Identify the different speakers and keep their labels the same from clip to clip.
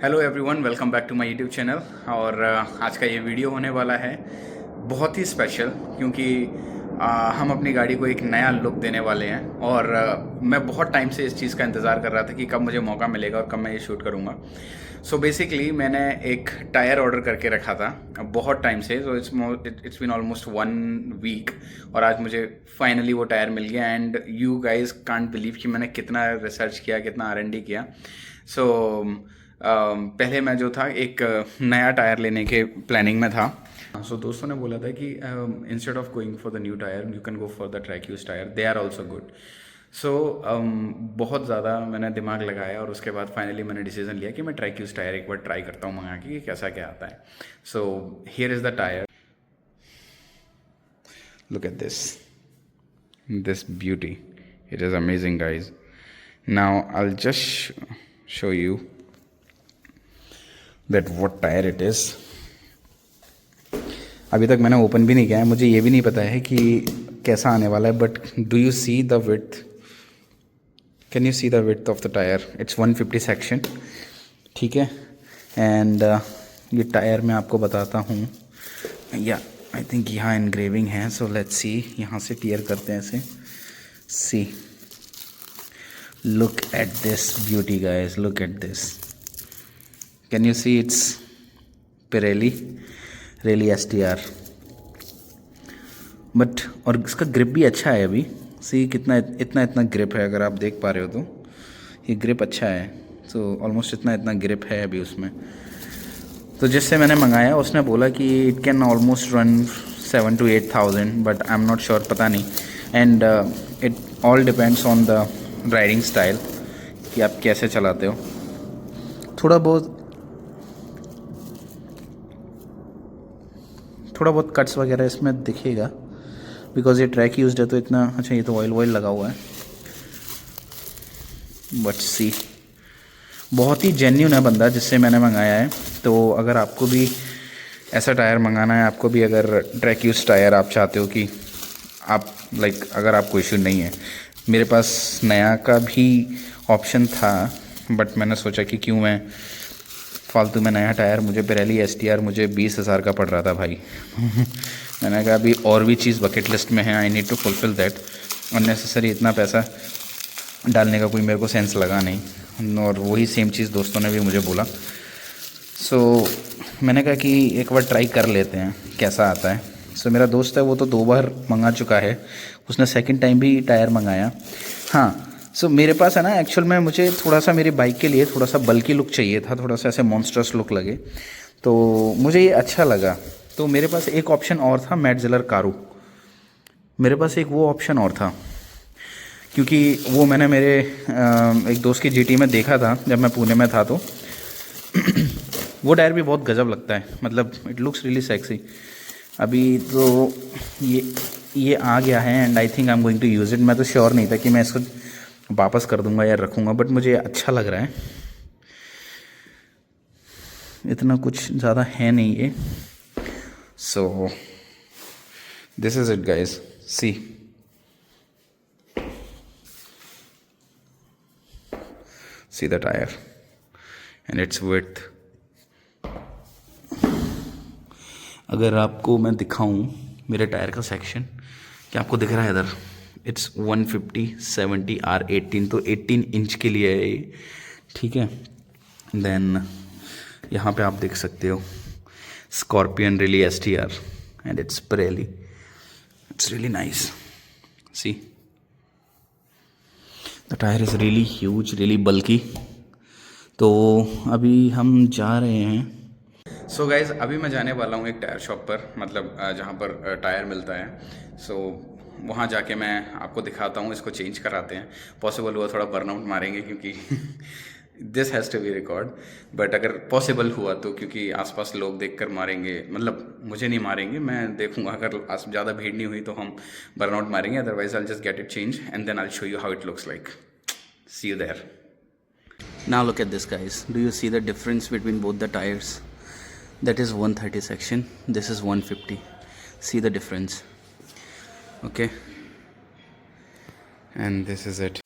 Speaker 1: Hello everyone, welcome back to my YouTube channel. और आज का ये वीडियो होने वाला है बहुत ही स्पेशल, क्योंकि हम अपनी गाड़ी को एक नया लुक देने वाले हैं। और मैं बहुत टाइम से इस चीज़ का इंतज़ार कर रहा था कि कब मुझे मौका मिलेगा और कब मैं ये शूट करूँगा। सो बेसिकली मैंने एक टायर ऑर्डर करके रखा था बहुत टाइम से। So it's been almost 1 week और आज मुझे फाइनली वो टायर मिल गया। And you guys can't believe कि मैंने कितना रिसर्च किया, कितना R&D किया। सो पहले मैं जो था एक नया टायर लेने के प्लानिंग में था। सो दोस्तों ने बोला था कि instead of going for the new tyre you can go for the track use tyre, they are also good. So बहुत ज़्यादा मैंने दिमाग लगाया और उसके बाद फाइनली मैंने डिसीजन लिया कि मैं ट्रैक यूज टायर एक बार ट्राई करता हूँ मंगा के कि कैसा क्या आता है। So here is the tyre, look at this beauty. It is amazing, guys. Now I'll just show you that what tire it is. अभी तक मैंने ओपन भी नहीं किया है, मुझे ये भी नहीं पता है कि कैसा आने वाला है। But do you see the width? Can you see the width of the tyre? It's 150 section, ठीक है। एंड ये टायर मैं आपको बताता हूँ। या आई थिंक यहाँ इनग्रेविंग है, सो लेट्स सी। यहाँ से टीयर करते हैं ऐसे। See, look at this beauty guys, look at this. Can you see? It's Pirelli rally STR। But और इसका ग्रिप भी अच्छा है। अभी सी कितना इतना ग्रिप है, अगर आप देख पा रहे हो तो ये ग्रिप अच्छा है। सो ऑलमोस्ट इतना ग्रिप है अभी उसमें। तो जिससे मैंने मंगाया उसने बोला कि it can almost run 7,000 to 8,000, but I am not sure, पता नहीं। And it all depends on the riding style कि आप कैसे चलाते हो। थोड़ा बहुत कट्स वगैरह इसमें दिखेगा बिकॉज ये ट्रैक यूज्ड है तो इतना। अच्छा, ये तो ऑयल लगा हुआ है, बट सी बहुत ही जेन्युइन है बंदा जिससे मैंने मंगाया है। तो अगर आपको भी ऐसा टायर मंगाना है, आपको भी अगर ट्रैक यूज टायर आप चाहते हो कि आप अगर आपको इशू नहीं है, मेरे पास नया का भी ऑप्शन था, बट मैंने सोचा कि क्यों मैं फालतू में नया टायर, मुझे पिरेली STR मुझे 20,000 का पड़ रहा था भाई। मैंने कहा अभी और भी चीज़ बकेट लिस्ट में है, I need to fulfil that. Unnecessary इतना पैसा डालने का कोई मेरे को सेंस लगा नहीं। और वही सेम चीज़ दोस्तों ने भी मुझे बोला। सो मैंने कहा कि एक बार ट्राई कर लेते हैं कैसा आता है। सो मेरा दोस्त है, वो तो 2 बार मंगा चुका है, उसने सेकंड टाइम भी टायर मंगाया। हाँ, सो मेरे पास है ना, एक्चुअल में मुझे थोड़ा सा मेरी बाइक के लिए थोड़ा सा बल्की लुक चाहिए था, थोड़ा सा ऐसे मॉन्स्टरस लुक लगे, तो मुझे ये अच्छा लगा। तो मेरे पास एक ऑप्शन और था, मैटजिलर कारू। मेरे पास एक वो ऑप्शन और था, क्योंकि वो मैंने मेरे एक दोस्त की GT में देखा था जब मैं पुणे में था। तो वो टायर भी बहुत गजब लगता है, मतलब इट लुक्स रियली सेक्सी। अभी तो ये आ गया है and I think I am going to use it. मैं तो श्योर नहीं था कि मैं इसको वापस कर दूंगा या रखूँगा, बट मुझे अच्छा लग रहा है। इतना कुछ ज़्यादा है नहीं ये। So this is it guys, see the tire and its width। अगर आपको मैं दिखाऊं मेरे टायर का सेक्शन, क्या आपको दिख रहा है इधर? इट्स 150 70 R18, तो 18 इंच के लिए है ये, ठीक है। देन यहाँ पे आप देख सकते हो Scorpion rally STR and it's Pirelli. It's really nice, see the tyre is really huge, really bulky. तो अभी हम जा रहे हैं। सो गाइज, अभी मैं जाने वाला हूँ एक टायर शॉप पर, मतलब जहाँ पर टायर मिलता है। सो वहाँ जाके मैं आपको दिखाता हूँ, इसको चेंज कराते हैं। पॉसिबल हुआ थोड़ा बर्नआउट मारेंगे क्योंकि this has to be record, but अगर पॉसिबल हुआ तो, क्योंकि आसपास लोग देखकर मारेंगे, मतलब मुझे नहीं मारेंगे, मैं देखूंगा। अगर ज़्यादा भीड़ नहीं हुई तो हम बर्नआउट मारेंगे, otherwise I just get it change and then I show you how it looks like. See you there. Now look at this guys, do you see the difference between both the tires? That is 130 section, this is 150. See the difference, okay? And this is it.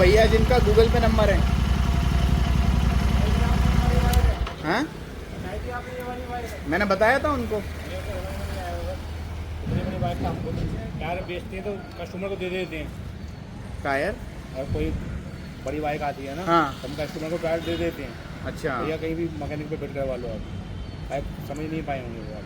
Speaker 1: भैया जिनका Google पे number है। हाँ मैंने बताया था उनको।
Speaker 2: Tyre बेचते हैं तो कस्टमर को दे देते हैं
Speaker 1: टायर।
Speaker 2: और कोई बड़ी बाइक आती है ना,
Speaker 1: हाँ।
Speaker 2: हम कस्टमर को टायर दे देते हैं।
Speaker 1: अच्छा।
Speaker 2: भैया कहीं भी मैकेनिक पे बैठ करवा लो आप, बाइक समझ नहीं पाए होंगे वो आप।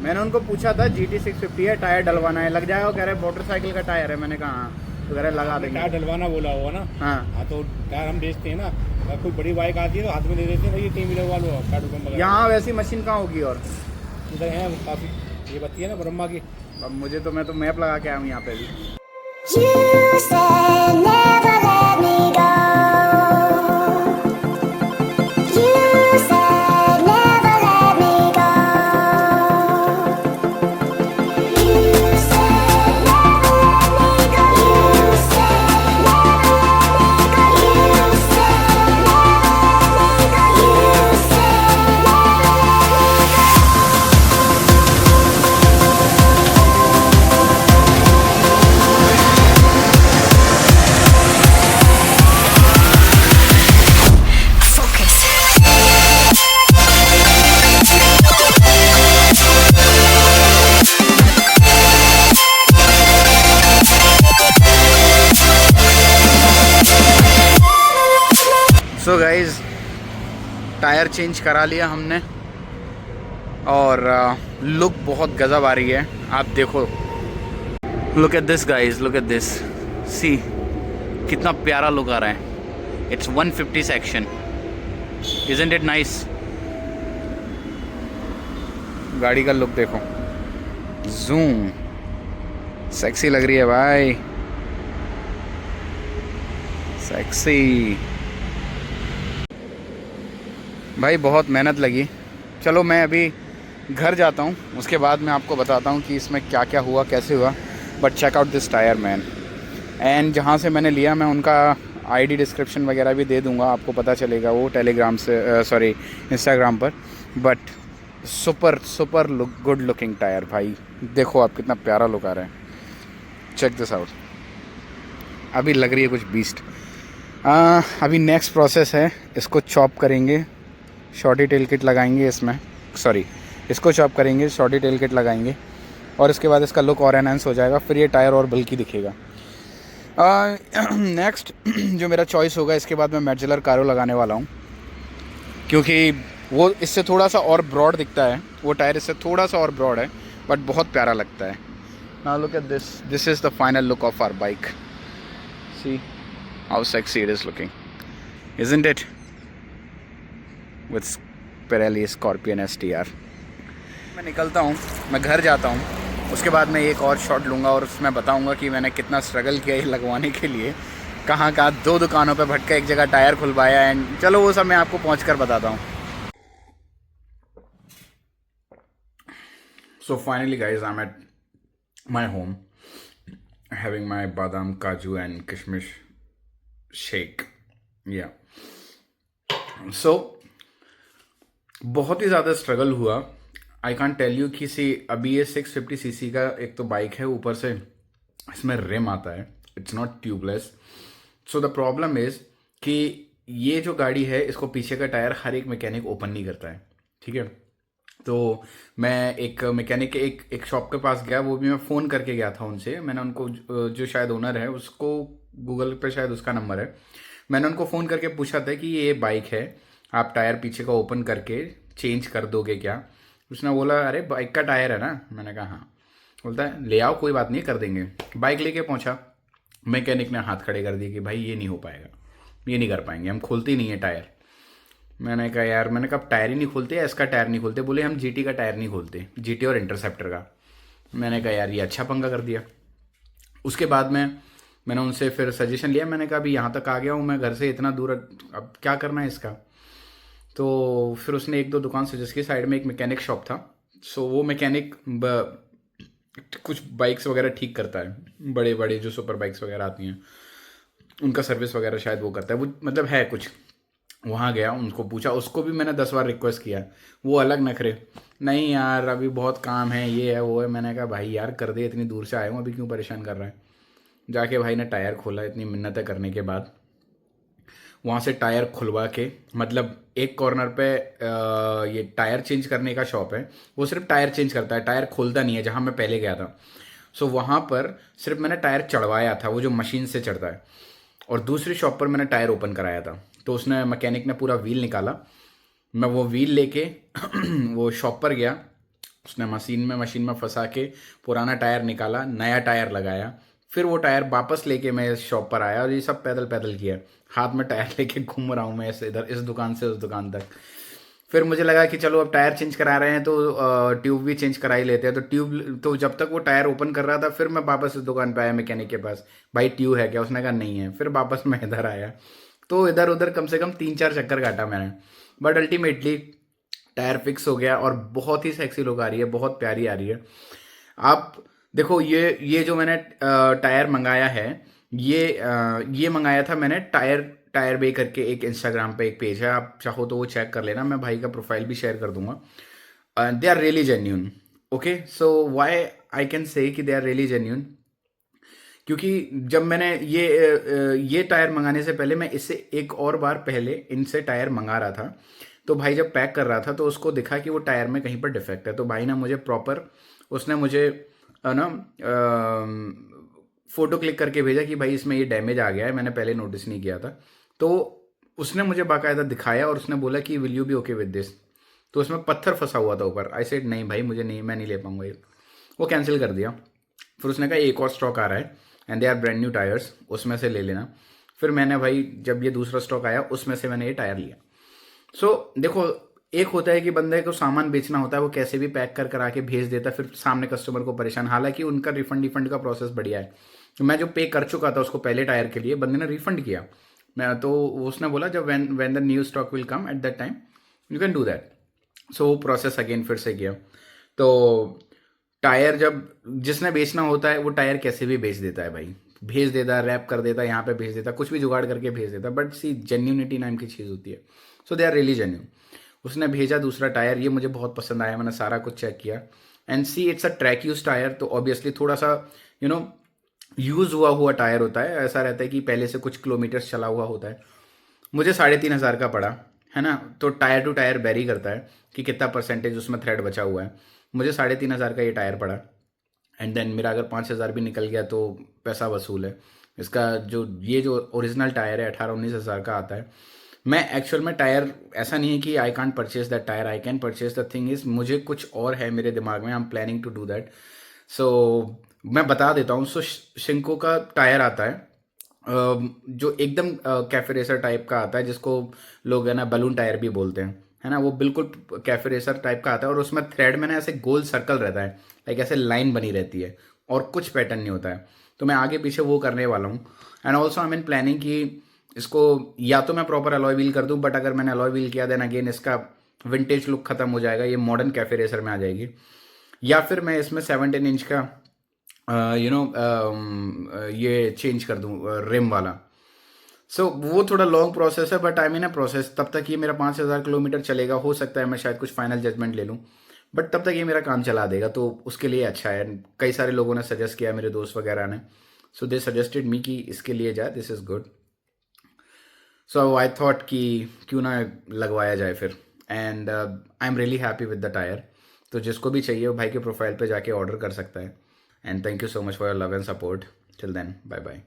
Speaker 1: मैंने उनको पूछा था GT 650 है, टायर डलवाना है, लग जाएगा? वो कह रहे मोटरसाइकिल का टायर है। मैंने कहा हाँ, तो कह रहे लगा देंगे।
Speaker 2: टायर डलवाना बोला होगा ना।
Speaker 1: हाँ
Speaker 2: तो टायर हम बेचते हैं ना, अगर कोई बड़ी बाइक आती है तो हाथ में दे देते हैं, भैया कहीं भी लगवा लो आप, पेट्रोल पंप वगैरह।
Speaker 1: यहाँ वैसी मशीन कहाँ होगी? और
Speaker 2: उधर है काफ़ी, ये बत्ती है ना ब्रह्मा की।
Speaker 1: अब मुझे तो, मैं तो मैप लगा के आया हूँ यहाँ पे भी।
Speaker 3: You said never let me go. You said never let me go. You said never let me go. You said never let me go. You said never let me go. You said
Speaker 1: so guys tyre change करा लिया हमने और look बहुत गजब आ रही है। आप देखो, look at this guys, look at this, see कितना प्यारा लुक आ रहा है। It's 150 section, isn't it nice? गाड़ी का लुक देखो, जूम, सेक्सी लग रही है भाई, सेक्सी भाई, बहुत मेहनत लगी। चलो मैं अभी घर जाता हूँ, उसके बाद मैं आपको बताता हूँ कि इसमें क्या क्या हुआ, कैसे हुआ। But check out this tyre man. And जहाँ से मैंने लिया, मैं उनका ID डिस्क्रिप्शन वगैरह भी दे दूँगा, आपको पता चलेगा वो टेलीग्राम से, सॉरी इंस्टाग्राम पर। But super super look, good looking tyre भाई। देखो आप कितना प्यारा लुक आ रहा है, चेक दिस आउट। अभी लग रही है कुछ बीस्ट। अभी नेक्स्ट प्रोसेस है, इसको चॉप करेंगे, शॉर्टी टेल किट लगाएंगे इसमें, सॉरी इसको चॉप करेंगे, शॉर्टी टेल किट लगाएंगे और इसके बाद इसका लुक और एनहांस हो जाएगा, फिर ये टायर और बल्कि दिखेगा। नेक्स्ट जो मेरा चॉइस होगा, इसके बाद मैं मैटजेलर कारो लगाने वाला हूँ, क्योंकि वो इससे थोड़ा सा और ब्रॉड दिखता है, वो टायर इससे थोड़ा सा और ब्रॉड है, बट बहुत प्यारा लगता है। Now look at this, this is the final look of our bike. See how sexy it is looking, isn't it? With Pirelli Scorpion STR। मैं निकलता हूँ, मैं घर जाता हूँ, उसके बाद मैं एक और शॉट लूँगा और उसमें बताऊँगा कि मैंने कितना स्ट्रगल किया ये लगवाने के लिए, कहाँ कहाँ 2 दुकानों पे भटका, एक जगह टायर खुलवाया। एंड चलो वो सब मैं आपको पहुँच कर बताता हूँ। So finally guys, I am at my home having my बादाम काजू एंड किशमिश शेक। या सो बहुत ही ज़्यादा स्ट्रगल हुआ, आई कांट टेल यू कि सी अभी ये 650cc का एक तो बाइक है, ऊपर से इसमें रिम आता है, it's not tubeless. So the problem is कि ये जो गाड़ी है, इसको पीछे का टायर हर एक मैकेनिक ओपन नहीं करता है, ठीक है? तो मैं एक मैकेनिक एक शॉप के पास गया, वो भी मैं फ़ोन करके गया था उनसे। मैंने उनको जो शायद ओनर है, उसको गूगल पे शायद उसका नंबर है, मैंने उनको फ़ोन करके पूछा था कि ये बाइक है, आप टायर पीछे का ओपन करके चेंज कर दोगे क्या? उसने बोला अरे बाइक का टायर है ना। मैंने कहा हाँ। बोलता है ले आओ, कोई बात नहीं, कर देंगे। बाइक लेके पहुंचा, मैकेनिक ने हाथ खड़े कर दिए कि भाई ये नहीं हो पाएगा, ये नहीं कर पाएंगे, हम खोलते ही नहीं है टायर। मैंने कहा यार, मैंने कहा टायर ही नहीं खोलते या इसका टायर नहीं खोलते? बोले हम GT का टायर नहीं खोलते, GT और इंटरसेप्टर का। मैंने कहा यार ये अच्छा पंगा कर दिया। उसके बाद में मैंने उनसे फिर सजेशन लिया, मैंने कहा अभी यहाँ तक आ गया हूँ मैं घर से, इतना दूर, अब क्या करना है इसका? तो फिर उसने 1-2 दुकान सजेस्ट की, साइड में एक मैकेनिक शॉप था। सो वो मैकेनिक कुछ बाइक्स वगैरह ठीक करता है, बड़े बड़े जो सुपर बाइक्स वगैरह आती हैं उनका सर्विस वगैरह शायद वो करता है, वो मतलब है कुछ। वहाँ गया, उनको पूछा, उसको भी मैंने 10 बार रिक्वेस्ट किया, वो अलग नखरे, नहीं यार अभी बहुत काम है, ये है वो है। मैंने कहा भाई यार कर दे, इतनी दूर से आया हूँ, अभी क्यों परेशान कर रहा है? जाके भाई ने टायर खोला इतनी मिन्नतें करने के बाद, वहाँ से टायर खुलवा के, मतलब एक कॉर्नर पे ये टायर चेंज करने का शॉप है, वो सिर्फ टायर चेंज करता है, टायर खोलता नहीं है, जहाँ मैं पहले गया था। सो वहाँ पर सिर्फ मैंने टायर चढ़वाया था, वो जो मशीन से चढ़ता है, और दूसरी शॉप पर मैंने टायर ओपन कराया था। तो उसने, मैकेनिक ने पूरा व्हील निकाला, मैं वो व्हील लेके वो शॉप पर गया, उसने मशीन में फंसा के पुराना टायर निकाला, नया टायर लगाया, फिर वो टायर वापस लेके मैं इस शॉप पर आया, और ये सब पैदल पैदल किया, हाथ में टायर लेके घूम रहा हूँ मैं ऐसे इधर, इस दुकान से उस दुकान तक। फिर मुझे लगा कि चलो अब टायर चेंज करा रहे हैं तो ट्यूब भी चेंज करा ही लेते हैं। तो ट्यूब, तो जब तक वो टायर ओपन कर रहा था, फिर मैं वापस इस दुकान पे आया मैकेनिक के पास, भाई ट्यूब है क्या? उसने कहा नहीं है। फिर वापस मैं इधर आया, तो इधर उधर कम से कम 3-4 चक्कर काटा मैंने, बट अल्टीमेटली टायर फिक्स हो गया, और बहुत ही सेक्सी लुक आ रही है, बहुत प्यारी आ रही है। आप देखो, ये जो मैंने टायर मंगाया है, ये मंगाया था मैंने टायर टायर बे करके, एक इंस्टाग्राम पे एक पेज है, आप चाहो तो वो चेक कर लेना, मैं भाई का प्रोफाइल भी शेयर कर दूंगा। They are really genuine. Okay, so why I can say कि दे आर रियली जेन्यून, क्योंकि जब मैंने ये टायर मंगाने से पहले मैं इससे एक और बार पहले इनसे टायर मंगा रहा था, तो भाई जब पैक कर रहा था तो उसको दिखा कि वो टायर में कहीं पर डिफेक्ट है, तो भाई ने मुझे प्रॉपर, उसने मुझे ना फोटो क्लिक करके भेजा कि भाई इसमें ये डैमेज आ गया है, मैंने पहले नोटिस नहीं किया था। तो उसने मुझे बाकायदा दिखाया, और उसने बोला कि will you be okay with this. तो उसमें पत्थर फंसा हुआ था ऊपर। आई सेड नहीं भाई, मुझे नहीं, मैं नहीं ले पाऊंगा ये, वो कैंसिल कर दिया। फिर उसने कहा एक और स्टॉक आ रहा है and they are brand new tyres, उसमें से ले लेना। फिर मैंने भाई, जब ये दूसरा स्टॉक आया, उसमें से मैंने ये टायर लिया। सो देखो, एक होता है कि बंदे को सामान बेचना होता है, वो कैसे भी पैक कर करा के भेज देता है, फिर सामने कस्टमर को परेशान। हालांकि उनका रिफंड का प्रोसेस बढ़िया है। तो मैं जो पे कर चुका था उसको पहले टायर के लिए, बंदे ने रिफंड किया। मैं तो उसने बोला जब when the new stock will come at that time you can do that. So वो प्रोसेस अगेन फिर से किया। तो टायर जब जिसने बेचना होता है, वो टायर कैसे भी बेच देता है भाई, भेज देता है, रैप कर देता है, यहाँ पे भेज देता है, कुछ भी जुगाड़ करके भेज देता है। बट सी, जेन्यूनिटी नाम की चीज़ होती है। सो दे आर रियली जेन्यून। उसने भेजा दूसरा टायर, ये मुझे बहुत पसंद आया, मैंने सारा कुछ चेक किया and see it's a track use tyre. तो ऑब्वियसली थोड़ा सा यूज हुआ टायर होता है, ऐसा रहता है कि पहले से कुछ किलोमीटर्स चला हुआ होता है। मुझे 3,500 का पड़ा, है ना। तो टायर टू टायर वेरी करता है कि कितना परसेंटेज उसमें थ्रेड बचा हुआ है। मुझे 3,500 का ये टायर पड़ा, एंड देन मेरा अगर 5,000 भी निकल गया तो पैसा वसूल है। इसका जो ओरिजिनल टायर है 18-19 हज़ार का आता है। मैं एक्चुअल में टायर, ऐसा नहीं है कि I can't purchase that tyre, I can purchase. The thing is, मुझे कुछ और है मेरे दिमाग में, I am planning to do that. So मैं बता देता हूँ। सो शिंको का टायर आता है, जो एकदम कैफे रेसर टाइप का आता है, जिसको लोग है ना बलून टायर भी बोलते हैं, है ना। वो बिल्कुल कैफे रेसर टाइप का आता है, और उसमें थ्रेड में ना ऐसे गोल सर्कल रहता है, लाइक ऐसे लाइन बनी रहती है, और कुछ पैटर्न नहीं होता है। तो मैं आगे पीछे वो करने वाला हूँ। And also I mean planning कि इसको या तो मैं प्रॉपर अलॉय व्हील कर दूं, बट अगर मैंने अलॉय व्हील किया देन अगेन इसका विंटेज लुक खत्म हो जाएगा, ये मॉडर्न कैफे रेसर में आ जाएगी। या फिर मैं इसमें 17 इंच का ये चेंज कर दूं, रिम वाला। सो वो थोड़ा लॉन्ग प्रोसेस है, but I mean a process. तब तक ये मेरा 5,000 किलोमीटर चलेगा, हो सकता है मैं शायद कुछ फाइनल जजमेंट ले लूँ, बट तब तक ये मेरा काम चला देगा, तो उसके लिए अच्छा है। कई सारे लोगों ने सजेस्ट किया, मेरे दोस्त वगैरह ने, सो दे सजेस्टेड मी कि इसके लिए जाए, this is good. So I thought कि क्यों ना लगवाया जाए फिर, and I am really happy with the tyre. तो जिसको भी चाहिए वो भाई के प्रोफाइल पे जाके ऑर्डर कर सकता है। And thank you so much for your love and support. Till then, bye bye.